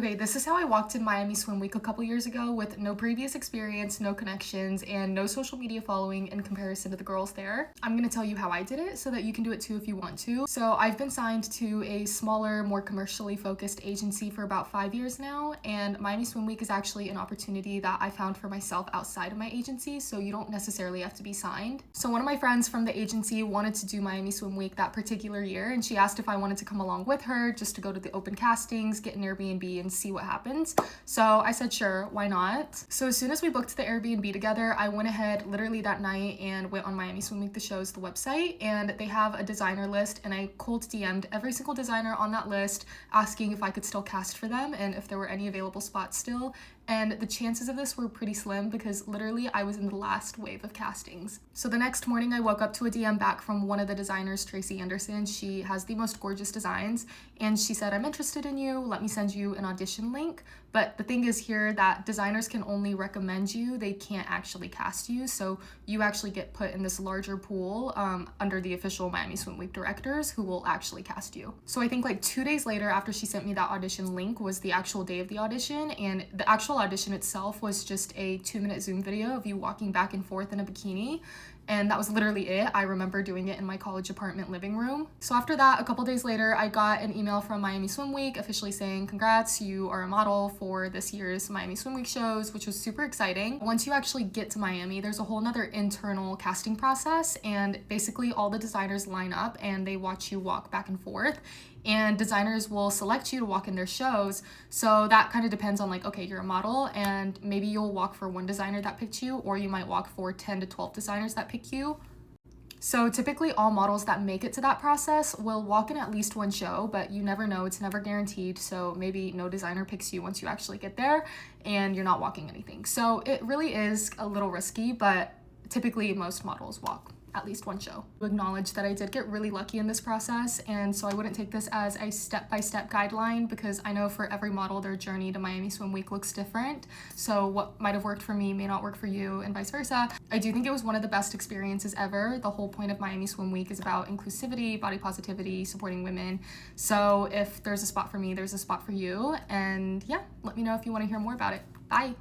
Okay, this is how I walked in Miami Swim Week a couple years ago with no previous experience, no connections, and no social media following in comparison to the girls there. I'm gonna tell you how I did it so that you can do it too if you want to. So I've been signed to a smaller, more commercially focused agency for about 5 years now, and Miami Swim Week is actually an opportunity that I found for myself outside of my agency, so you don't necessarily have to be signed. So one of my friends from the agency wanted to do Miami Swim Week that particular year, and she asked if I wanted to come along with her just to go to the open castings, get an Airbnb, and see what happens. So I said sure, why not? So as soon as we booked the Airbnb together, I went ahead literally that night and went on Miami Swim Week the show's the website, and they have a designer list, and I cold DM'd every single designer on that list asking if I could still cast for them and if there were any available spots still. And the chances of this were pretty slim because literally I was in the last wave of castings. So the next morning I woke up to a DM back from one of the designers, Tracy Anderson. She has the most gorgeous designs, and she said, "I'm interested in you, let me send you an audition link." But the thing is here that designers can only recommend you, they can't actually cast you. So you actually get put in this larger pool under the official Miami Swim Week directors who will actually cast you. So I think like 2 days later after she sent me that audition link was the actual day of the audition, and the actual audition itself was just a 2-minute Zoom video of you walking back and forth in a bikini. And that was literally it. I remember doing it in my college apartment living room. So after that, a couple days later, I got an email from Miami Swim Week officially saying, "Congrats, you are a model for this year's Miami Swim Week shows," which was super exciting. Once you actually get to Miami, there's a whole nother internal casting process, and basically all the designers line up and they watch you walk back and forth, and designers will select you to walk in their shows. So that kind of depends on like, okay, you're a model and maybe you'll walk for one designer that picked you, or you might walk for 10 to 12 designers that pick you. So typically all models that make it to that process will walk in at least one show, but you never know, it's never guaranteed. So maybe no designer picks you once you actually get there and you're not walking anything. So it really is a little risky, but typically most models walk at least one show. To acknowledge that I did get really lucky in this process, and so I wouldn't take this as a step-by-step guideline because I know for every model their journey to Miami Swim Week looks different, so what might have worked for me may not work for you and vice versa. I do think it was one of the best experiences ever. The whole point of Miami Swim Week is about inclusivity, body positivity, supporting women, so if there's a spot for me, there's a spot for you, and yeah, let me know if you want to hear more about it. Bye!